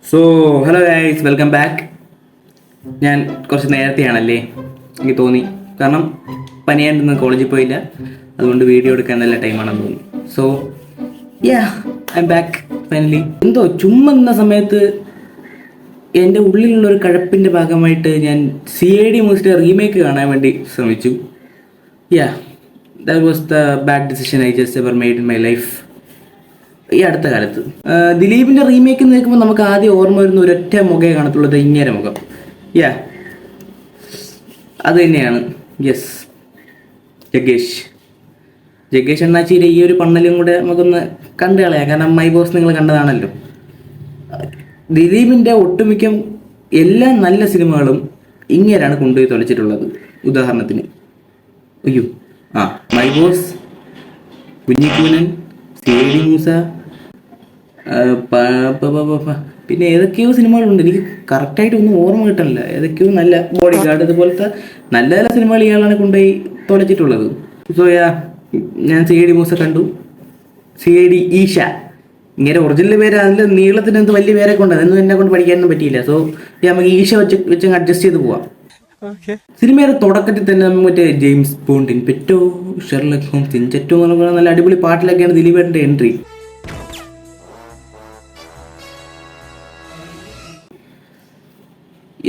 So hello guys, welcome back. ഞാൻ കുറച്ച് നേരത്തെയാണല്ലേ എനിക്ക് തോന്നി, കാരണം പനിയായിട്ടൊന്നും കോളേജിൽ പോയില്ല, അതുകൊണ്ട് വീഡിയോ എടുക്കാൻ നല്ല ടൈമാണെന്ന് തോന്നി. So I M back finally. എന്തോ ചുമ്മാ സമയത്ത് എൻ്റെ ഉള്ളിലുള്ളൊരു കഴപ്പിൻ്റെ ഭാഗമായിട്ട് ഞാൻ CID മൂവിയുടെ റീമേക്ക് കാണാൻ വേണ്ടി ശ്രമിച്ചു. That was the bad decision I just ever made in my life. ഈ അടുത്ത കാലത്ത് ദിലീപിൻ്റെ റീമേക്ക് നിൽക്കുമ്പോൾ നമുക്ക് ആദ്യം ഓർമ്മ വരുന്ന ഒരൊറ്റ മുഖേ കാണത്തുള്ളത് ഇങ്ങനെ മുഖം. അത് തന്നെയാണ്. യെസ്, ജഗ്ഗേഷ് അണ്ണാച്ചിയുടെ ഈ ഒരു പണ്ണലും കൂടെ നമുക്കൊന്ന് കണ്ടു കളയാം. കാരണം മൈ ബോസ് നിങ്ങൾ കണ്ടതാണല്ലോ. ദിലീപിൻ്റെ ഒട്ടുമിക്ക എല്ലാ നല്ല സിനിമകളും ഇങ്ങനെയാണ് കൊണ്ടുപോയി തൊലച്ചിട്ടുള്ളത്. ഉദാഹരണത്തിന് my boss, Kunjikoonan, CID Moosa, പിന്നെ ഏതൊക്കെയോ സിനിമകളുണ്ട്, എനിക്ക് കറക്റ്റായിട്ട് ഒന്നും ഓർമ്മ കിട്ടണില്ല. ഏതൊക്കെയോ നല്ല ബോഡി ഗാർഡ്, അതുപോലത്തെ നല്ല നല്ല സിനിമകൾ ഇയാളാണ് കൊണ്ടുപോയി തൊലച്ചിട്ടുള്ളത്. സോ ഞാൻ CID മൂസ കണ്ടു. CID ഈഷ, ഇങ്ങനെ ഒറിജിനൽ പേര് അതിൻ്റെ നീളത്തിന് എന്ത് വലിയ പേരൊക്കെ ഉണ്ട്, അതൊന്നും എന്നെ കൊണ്ട് പഠിക്കാനൊന്നും പറ്റിയില്ല. സോ നമുക്ക് ഈഷ വെച്ച് അഡ്ജസ്റ്റ് ചെയ്ത് പോവാം. സിനിമയുടെ തുടക്കത്തിൽ തന്നെ നമ്മൾ മറ്റേ ജെയിംസ് ബോണ്ട്, ഇൻപെറ്റോ, ഷെർലക് ഹോംസ്, ഇൻചെറ്റോ എന്ന് പറഞ്ഞ നല്ല അടിപൊളി പാട്ടിലൊക്കെയാണ് ദിലീപേട്ടൻ്റെ എൻട്രി.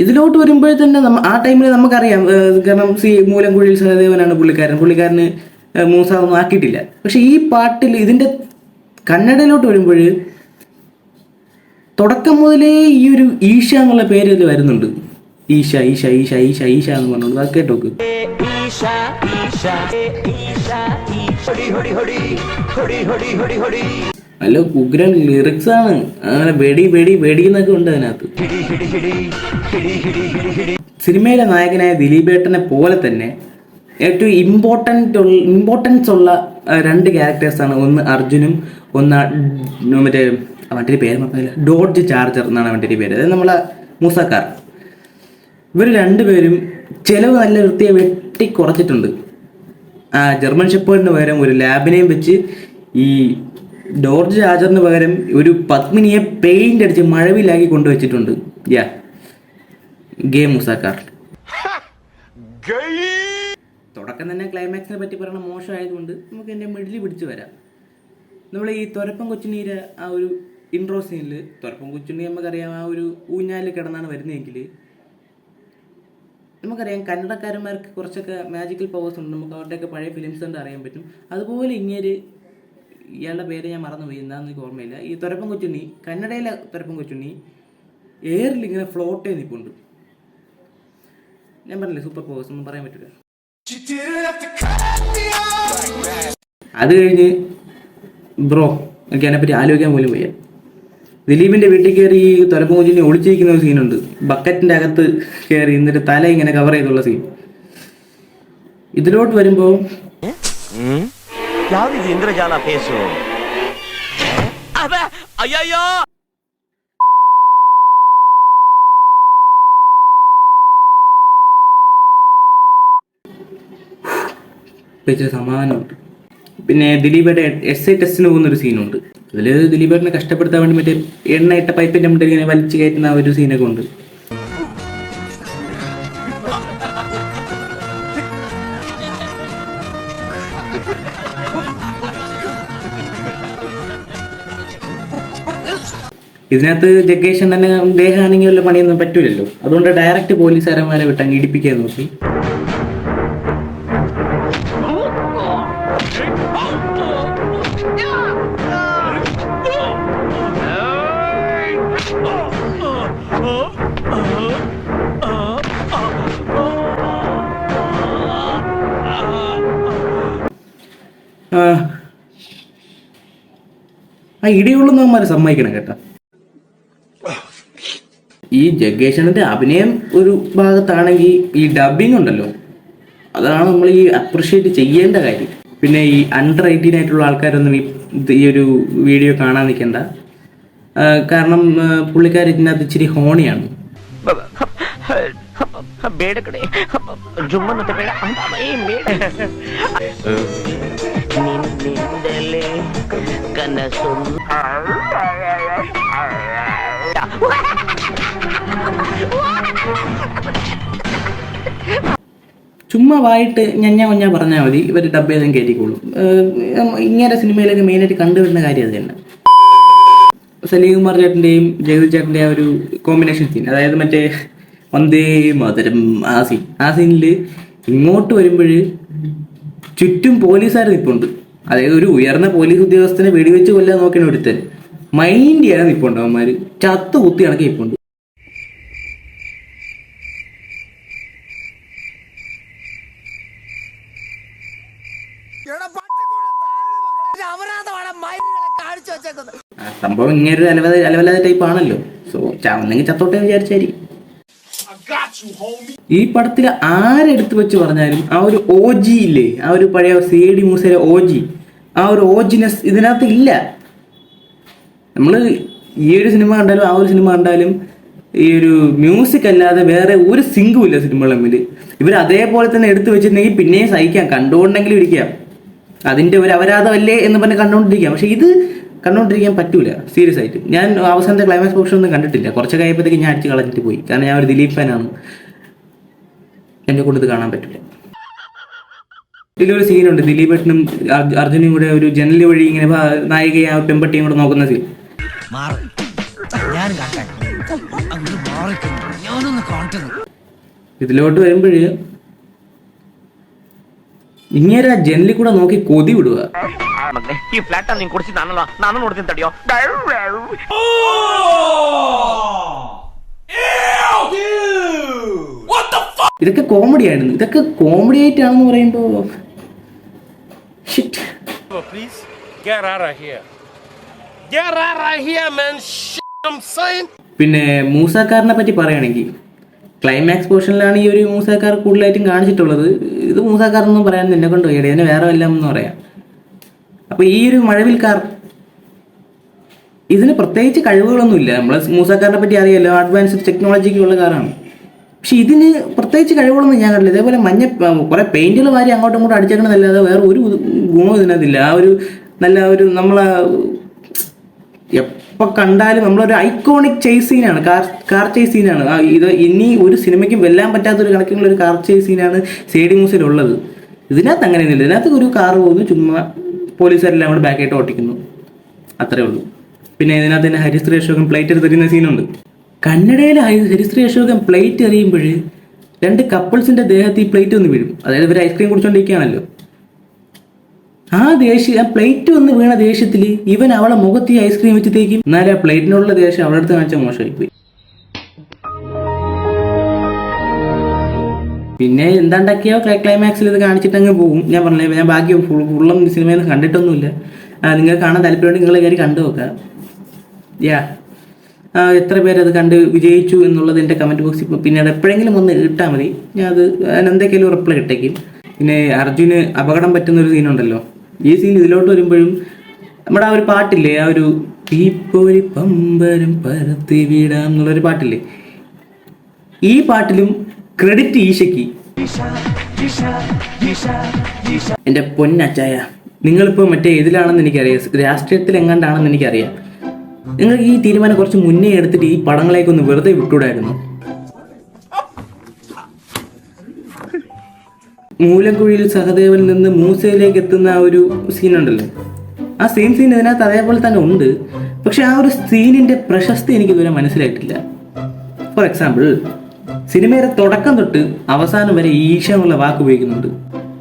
ഇതിലോട്ട് വരുമ്പോഴേ തന്നെ ആ ടൈമിൽ നമുക്കറിയാം, കാരണം മൂലംകുഴിയിൽ സഹദേവനാണ് പുള്ളിക്കാരന് മൂസ ഒന്നും ആക്കിയിട്ടില്ല. പക്ഷെ ഈ പാട്ടിൽ ഇതിൻ്റെ കന്നഡയിലോട്ട് വരുമ്പോൾ തുടക്കം മുതലേ ഈ ഒരു ഈഷ എന്നുള്ള പേര് ഇതിൽ വരുന്നുണ്ട്. ഈഷ ഈഷ ഈഷ ഈഷ ഈഷ എന്ന് പറഞ്ഞോണ്ട് അത് കേട്ടോക്ക്. നല്ല ഉഗ്രൻ ലിറിക്സ് ആണ്. അങ്ങനെ വെടി എന്നൊക്കെ ഉണ്ട് അതിനകത്ത്. സിനിമയിലെ നായകനായ ദിലീപേട്ടനെ പോലെ തന്നെ ഏറ്റവും ഇമ്പോർട്ടൻസ് ഉള്ള രണ്ട് ക്യാരക്ടേഴ്സാണ്. ഒന്ന് അർജുനും, ഒന്ന് മറ്റൊരു പേര് പറഞ്ഞില്ല, ഡോഡ്ജ് ചാർജർ എന്നാണ് അവൻ്റെ പേര്. അതായത് നമ്മളെ മൂസക്കാർ. ഇവർ രണ്ടുപേരും ചിലവ് നല്ല വൃത്തിയെ വെട്ടി കുറച്ചിട്ടുണ്ട്. ജർമ്മൻ ഷെപ്പേർഡിന് പകരം ഒരു ലാബിനെയും വെച്ച് ഈ ഡോഡ്ജ് ചാർജറിന് പകരം ഒരു പത്മിനിയെ പെയിന്റ് അടിച്ച് മഴവിലാക്കി കൊണ്ടുവച്ചിട്ടുണ്ട്. ഗേ മൂസക്കാർ. തുടക്കം തന്നെ ക്ലൈമാക്സിനെ പറ്റി പറയണ മോശമായതുകൊണ്ട് നമുക്ക് എൻ്റെ മിഡിൽ പിടിച്ച് വരാം. നമ്മൾ ഈ തൊരപ്പം കൊച്ചുണ്ണീര ആ ഒരു ഇൻട്രോ സീനിൽ, തൊരപ്പം കൊച്ചുണ്ണി നമുക്കറിയാം ആ ഒരു ഊഞ്ഞാലിൽ കിടന്നാണ് വരുന്നതെങ്കിൽ നമുക്കറിയാം കന്നഡക്കാരന്മാർക്ക് കുറച്ചൊക്കെ മാജിക്കൽ പവേഴ്സ് ഉണ്ട്. നമുക്ക് അവരുടെയൊക്കെ പഴയ ഫിലിംസ് കൊണ്ട് അറിയാൻ പറ്റും. അതുപോലെ ഇയാളുടെ പേര് ഞാൻ മറന്നുപോയി, എന്താണെന്ന് എനിക്ക് ഓർമ്മയില്ല. ഈ തൊരപ്പം കൊച്ചുണ്ണി, കന്നഡയിലെ തൊരപ്പം കൊച്ചുണ്ണി എയറിൽ ഇങ്ങനെ ഫ്ലോട്ട് ചെയ്ത് നിൽപ്പുണ്ട്. ഞാൻ പറഞ്ഞില്ലേ സൂപ്പർ പവേഴ്സ് ഒന്നും പറയാൻ പറ്റില്ല. അത് കഴിഞ്ഞ് എനിക്ക് അതിനെപ്പറ്റി ആലോചിക്കാൻ പോലും വയ്യ. ദിലീപിൻ്റെ വീട്ടിൽ കയറി ഈ തൊരപ്പം കൊച്ചുണ്ണി ഒളിച്ചിരിക്കുന്ന ഒരു സീനുണ്ട്. ബക്കറ്റിൻ്റെ അകത്ത് കയറി എന്നിട്ട് തല ഇങ്ങനെ കവർ ചെയ്തുള്ള സീൻ. ഇതിലോട്ട് വരുമ്പോൾ സമാധാനമുണ്ട്. പിന്നെ ദിലീപയുടെ SI ടെസ്റ്റിന് പോകുന്നൊരു സീനുണ്ട്. അതിൽ ദിലീപേട്ടനെ കഷ്ടപ്പെടുത്താൻ വേണ്ടി മറ്റേ എണ്ണയിട്ട പൈപ്പിൻ്റെ മുന്നിൽ ഇങ്ങനെ വലിച്ചു കയറ്റുന്ന ഒരു സീനൊക്കെ ഉണ്ട്. ഇതിനകത്ത് ജഗ്ഗേഷൻ തന്നെ ദേഹാണെങ്കിൽ വല്ല പണിയൊന്നും പറ്റൂലല്ലോ. അതുകൊണ്ട് ഡയറക്റ്റ് പോലീസുകാരന്മാരെ വിട്ടങ്ങ് ഇടിപ്പിക്കാൻ നോക്കി. ഇടിയുള്ളവന്മാരെ സമ്മതിക്കണം കേട്ടോ. ഈ ജഗ്ഗേഷൻ്റെ അഭിനയം ഒരു ഭാഗത്താണെങ്കിൽ ഈ ഡബിങ് ഉണ്ടല്ലോ, അതാണ് നമ്മൾ ഈ അപ്രിഷ്യേറ്റ് ചെയ്യേണ്ട കാര്യം. പിന്നെ ഈ അണ്ടർ 18 ആയിട്ടുള്ള ആൾക്കാരൊന്നും ഈ ഒരു വീഡിയോ കാണാൻ നിൽക്കണ്ട. കാരണം പുള്ളിക്കാർ ഇതിനകത്ത് ഇച്ചിരി ഹോണിയാണ്. ചുമ്മാ വായിട്ട് ഞാൻ പറഞ്ഞാൽ മതി, ഇവർ ഡബ് ചെയ്തും കയറ്റിക്കോളും. ഇങ്ങനെ സിനിമയിലൊക്കെ മെയിനായിട്ട് കണ്ടുവരുന്ന കാര്യം അത് തന്നെ. സലീംകുമാർ ചേട്ടൻ്റെയും ജഗതി ചേട്ടൻ്റെയും ആ ഒരു കോമ്പിനേഷൻ സീൻ, അതായത് മറ്റേ വന്ദേ മാതരം ആ സീനിൽ ഇങ്ങോട്ട് വരുമ്പോൾ ചുറ്റും പോലീസുകാർ നിൽപ്പുണ്ട്. അതായത് ഒരു ഉയർന്ന പോലീസ് ഉദ്യോഗസ്ഥനെ വെടിവെച്ച് കൊല്ലാൻ നോക്കിയാണ് ഒരുത്തൻ, മൈൻഡ് ചെയ്യാൻ നിൽപ്പുണ്ട്. അവന്മാർ ചത്തു കുത്തി കണക്കി നിൽപ്പുണ്ട്. സംഭവം ഇങ്ങനെ ഒരു അലവലാതെ ടൈപ്പ് ആണല്ലോ. സോ ചാവുന്നെങ്കിൽ ചത്തോട്ടെ വിചാരിച്ചായിരിക്കും. ഈ പടത്തിൽ ആരെടുത്ത് വെച്ച് പറഞ്ഞാലും ആ ഒരു OG ഇല്ലേ, ആ ഒരു പഴയ CID മൂസയിലെ OG, ആ ഒരു ഓജിനെസ് ഇതിനകത്ത് ഇല്ല. നമ്മൾ ഈ ഒരു സിനിമ കണ്ടാലും ആ ഒരു സിനിമ കണ്ടാലും ഈ ഒരു മ്യൂസിക് അല്ലാതെ വേറെ ഒരു സിങ്കും ഇല്ല സിനിമകൾ തമ്മിൽ. ഇവർ അതേപോലെ തന്നെ എടുത്തു വെച്ചിട്ടുണ്ടെങ്കിൽ പിന്നെയും സഹിക്കാം, കണ്ടുകൊണ്ടെങ്കിലും ഇരിക്കാം. അതിൻ്റെ ഒരു അപരാധമല്ലേ എന്ന് പറഞ്ഞ് കണ്ടുകൊണ്ടിരിക്കാം. പക്ഷെ ഇത് കണ്ടുകൊണ്ടിരിക്കാൻ പറ്റൂല സീരിയസ് ആയിട്ട്. ഞാൻ അവസാനത്തെ ക്ലൈമാക്സ് പോർഷൻ ഒന്നും കണ്ടിട്ടില്ല. കുറച്ച് കഴിയപ്പോഴത്തേക്ക് ഞാൻ അടിച്ച് കളഞ്ഞിട്ട് പോയി. കാരണം ഞാൻ ഒരു ദിലീപ് ഫാനാണ്, എന്നെ കൊണ്ട് ഇത് കാണാൻ പറ്റില്ല. ഇതിലൊരു സീനുണ്ട്, ദിലീപേട്ടനും അർജുനും കൂടെ ഒരു ജനൽ വഴി ഇങ്ങനെ നായികയെ ആ പെമ്പട്ടിയും കൂടെ നോക്കുന്ന സീൻ. ഇതിലോട്ട് വരുമ്പോഴ് ഇങ്ങനെ ജനലിൽ കൂടെ നോക്കി കൊതി വിടുക. ഇതൊക്കെ കോമഡി ആയിരുന്നു. ഇതൊക്കെ കോമഡി ആയിട്ടാണെന്ന് പറയുമ്പോ പിന്നെ മൂസക്കാരനെ പറ്റി പറയുകയാണെങ്കിൽ ക്ലൈമാക്സ് പോർഷനിലാണ് ഈ ഒരു മൂസക്കാർ കൂടുതലായിട്ടും കാണിച്ചിട്ടുള്ളത്. ഇത് മൂസക്കാരെന്നും പറയാൻ എന്നെ കൊണ്ട് വയ്യടേ, അതിന് വേറെ വല്ലതും എന്ന് പറയാം. അപ്പോൾ ഈ ഒരു മഴവിൽക്കാർ ഇതിന് പ്രത്യേകിച്ച് കഴിവുകളൊന്നുമില്ല. നമ്മൾ മൂസക്കാരനെ പറ്റി അറിയാമല്ലോ, അഡ്വാൻസ്ഡ് ടെക്നോളജിക്ക് ഉള്ള കാറാണ്. പക്ഷെ ഇതിന് പ്രത്യേകിച്ച് കഴിവുകളൊന്നും ഞാൻ കണ്ടില്ല. ഇതേപോലെ കുറേ പെയിന്റുകൾ വാരി അങ്ങോട്ടും ഇങ്ങോട്ടും അടിച്ചേക്കണമെന്നല്ലാതെ വേറെ ഒരു ഗുണം ഇതിനകത്തില്ല. ആ ഒരു നല്ല ഒരു നമ്മളെ എപ്പോൾ കണ്ടാലും നമ്മളൊരു ഐക്കോണിക് ചേസ് സീനാണ്, കാർ ചേസ് സീനാണ്. ഇത് ഇനി ഒരു സിനിമയ്ക്കും വെല്ലാൻ പറ്റാത്തൊരു കണക്കിനുള്ള ഒരു കാർ ചേസ് സീനാണ് CID മൂസയിലുള്ളത്. ഇതിനകത്ത് അങ്ങനെയൊന്നുമില്ല. ഇതിനകത്ത് ഒരു കാർ പോകുന്നു, ചുമ്മാ പോലീസുകാരെല്ലാം കൂടെ ബാക്കായിട്ട് ഓട്ടിക്കുന്നു, അത്രേ ഉള്ളൂ. പിന്നെ ഇതിനകത്ത് തന്നെ ഹരിശ്രീ അശോകൻ പ്ലേറ്റ് എടുത്തെറിയുന്ന സീനുണ്ട്. കന്നഡയിലെ ഹരിശ്രീ അശോകൻ പ്ലേറ്റ് എറിയുമ്പോൾ 2 കപ്പിൾസിന്റെ ദേഹത്ത് ഈ പ്ലേറ്റ് ഒന്ന് വീഴും. അതായത് ഇവർ ഐസ്ക്രീം കുടിച്ചോണ്ടിരിക്കുകയാണല്ലോ. ആ പ്ലേറ്റ് വന്ന് വീണ ദേഷ്യത്തിൽ ഇവൻ അവളെ മുഖത്ത് ഈ ഐസ്ക്രീം വെച്ചത്തേക്കും. എന്നാലും ആ പ്ലേറ്റിനുള്ള ദേഷ്യം അവളുടെ അടുത്ത് കാണിച്ചാൽ മോശമായിപ്പോയി. പിന്നെ എന്താണ്ടാക്കിയോ ക്ലൈമാക്സിൽ ഇത് കാണിച്ചിട്ട് അങ്ങ് പോകും. ഞാൻ പറഞ്ഞില്ലേ, ഞാൻ ബാക്കി ഫുള്ളും സിനിമയിൽ നിന്ന് കണ്ടിട്ടൊന്നുമില്ല. നിങ്ങൾക്ക് കാണാൻ താല്പര്യമുണ്ടെങ്കിൽ നിങ്ങൾ കയറി കണ്ടു നോക്കാം. എത്ര പേരത് കണ്ട് വിജയിച്ചു എന്നുള്ളത് എൻ്റെ കമൻറ്റ് ബോക്സിൽ പിന്നീട് എപ്പോഴെങ്കിലും ഒന്ന് ഇട്ടാൽ മതി. ഞാൻ അത് എന്തൊക്കെയാലും റിപ്ലൈ ഇട്ടേക്കും. പിന്നെ അർജുന് അപകടം പറ്റുന്നൊരു സീനുണ്ടല്ലോ. ഈ സീൻ ഇതിലോട്ട് വരുമ്പോഴും നമ്മുടെ ആ ഒരു പാട്ടില്ലേ, ആ ഒരു തീപ്പൊരി പമ്പരം പരത്തി വിടാം എന്നുള്ളൊരു പാട്ടില്ലേ, ഈ പാട്ടിലും ക്രെഡിറ്റ് ഈശയ്ക്ക്. എൻ്റെ പൊന്നച്ചായ, നിങ്ങളിപ്പോൾ മറ്റേ ഇതിലാണെന്ന് എനിക്കറിയാം, രാഷ്ട്രീയത്തിൽ എങ്ങാണ്ടാണെന്ന് എനിക്കറിയാം. നിങ്ങൾക്ക് ഈ തീരുമാനം കുറച്ച് മുന്നേ എടുത്തിട്ട് ഈ പടങ്ങളേക്കൊന്ന് വെറുതെ വിട്ടുകൂടായിരുന്നു. മൂലക്കുഴിയിൽ സഹദേവനിൽ നിന്ന് മൂസയിലേക്ക് എത്തുന്ന ആ ഒരു സീനുണ്ടല്ലോ, ആ സെയിം സീൻ ഇതിനകത്ത് അതേപോലെ തന്നെ ഉണ്ട്. പക്ഷെ ആ ഒരു സീനിന്റെ പ്രശസ്തി എനിക്ക് ഇതുവരെ മനസ്സിലായിട്ടില്ല. ഫോർ എക്സാമ്പിൾ, സിനിമയുടെ തുടക്കം തൊട്ട് അവസാനം വരെ ഈശ എന്നുള്ള വാക്ക് ഉപയോഗിക്കുന്നുണ്ട്.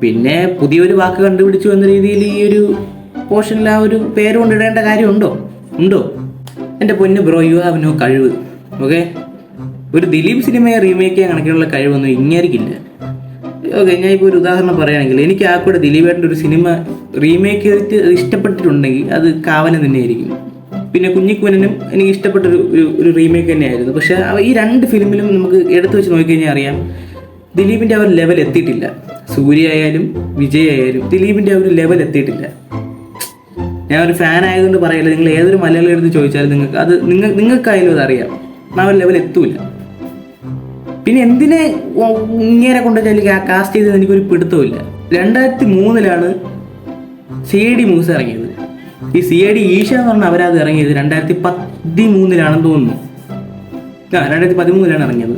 പിന്നെ പുതിയൊരു വാക്ക് കണ്ടുപിടിച്ചു എന്ന രീതിയിൽ ഈ ഒരു പോർഷനിൽ ആ ഒരു പേര് കൊണ്ടിടേണ്ട കാര്യമുണ്ടോ? എൻ്റെ പൊന്നു ബ്രോ, യു ഹാവ് നോ കഴിവ്. ഓക്കെ, ഒരു ദിലീപ് സിനിമയെ റീമേക്ക് ചെയ്യാൻ കണക്കിനുള്ള കഴിവൊന്നും ഇങ്ങേരിക്കില്ല. ഓക്കെ, ഞാൻ ഇപ്പോൾ ഒരു ഉദാഹരണം പറയുകയാണെങ്കിൽ, എനിക്ക് ആ കൂടെ ദിലീപേട്ടൻ്റെ ഒരു സിനിമ റീമേക്ക് ചെയ്തിട്ട് ഇഷ്ടപ്പെട്ടിട്ടുണ്ടെങ്കിൽ അത് കാവലൻ തന്നെയായിരിക്കും. പിന്നെ കുഞ്ഞിക്കുവനും എനിക്ക് ഇഷ്ടപ്പെട്ടൊരു ഒരു റീമേക്ക് തന്നെയായിരുന്നു. പക്ഷേ ഈ 2 ഫിലിമിലും നമുക്ക് എടുത്തു വെച്ച് നോക്കിക്കഴിഞ്ഞാൽ അറിയാം, ദിലീപിൻ്റെ ആ ഒരു ലെവൽ എത്തിയിട്ടില്ല. സൂര്യ ആയാലും വിജയ് ആയാലും ദിലീപിൻ്റെ ആ ഒരു ലെവൽ എത്തിയിട്ടില്ല. ഞാൻ ഒരു ഫാൻ ആയതുകൊണ്ട് പറയില്ല, നിങ്ങൾ ഏതൊരു മലയാളി എടുത്ത് ചോദിച്ചാലും നിങ്ങൾക്കായാലും അതറിയാം, ആ ഒരു ലെവൽ എത്തൂല. പിന്നെ എന്തിനെ ഇങ്ങനെ കൊണ്ടുവച്ചാൽ കാസ്റ്റ് ചെയ്തത് എനിക്കൊരു പിടുത്തമില്ല. 2003 CID മൂസ ഇറങ്ങിയത്. ഈ CID ഈശ എന്ന് പറഞ്ഞാൽ അവരത് ഇറങ്ങിയത് 2013 തോന്നുന്നു. 2013 ഇറങ്ങിയത്.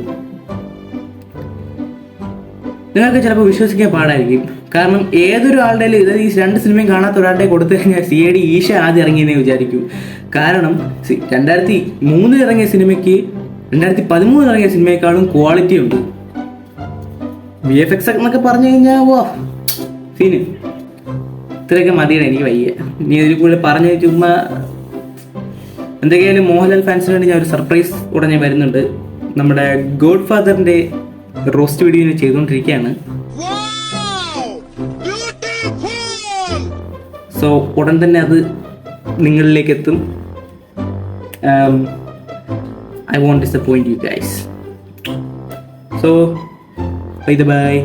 നിങ്ങൾക്ക് ചിലപ്പോൾ വിശ്വസിക്കാൻ പാടായിരിക്കും. കാരണം ഏതൊരു ആളുടെ ഇത് ഈ 2 സിനിമയും കാണാത്ത ഒരാളുടെ കൊടുത്തു കഴിഞ്ഞാൽ CID ഈശ ആദ്യം ഇറങ്ങിയെന്നേ വിചാരിക്കൂ. കാരണം 2003 ഇറങ്ങിയ സിനിമയ്ക്ക് 2013 ഇറങ്ങിയ സിനിമയെക്കാളും ക്വാളിറ്റി ഉണ്ട്. VFX എന്നൊക്കെ പറഞ്ഞു കഴിഞ്ഞാൽ വാ സീന്. ഇത്രയൊക്കെ മതിയാണ്, എനിക്ക് വയ്യ നീ ഇതിൽ കൂടെ പറഞ്ഞ് ചുമ്മാ. എന്തൊക്കെയായാലും മോഹൻലാൽ ഫാൻസിന് വേണ്ടി ഞാൻ ഒരു സർപ്രൈസ് ഉടനെ വരുന്നുണ്ട്. നമ്മുടെ ഗോഡ് ഫാദറിൻ്റെ റോസ്റ്റ് വീഡിയോ ചെയ്തുകൊണ്ടിരിക്കുകയാണ്. സോ ഉടൻ തന്നെ അത് നിങ്ങളിലേക്ക് എത്തും. I won't disappoint you guys. So, bye.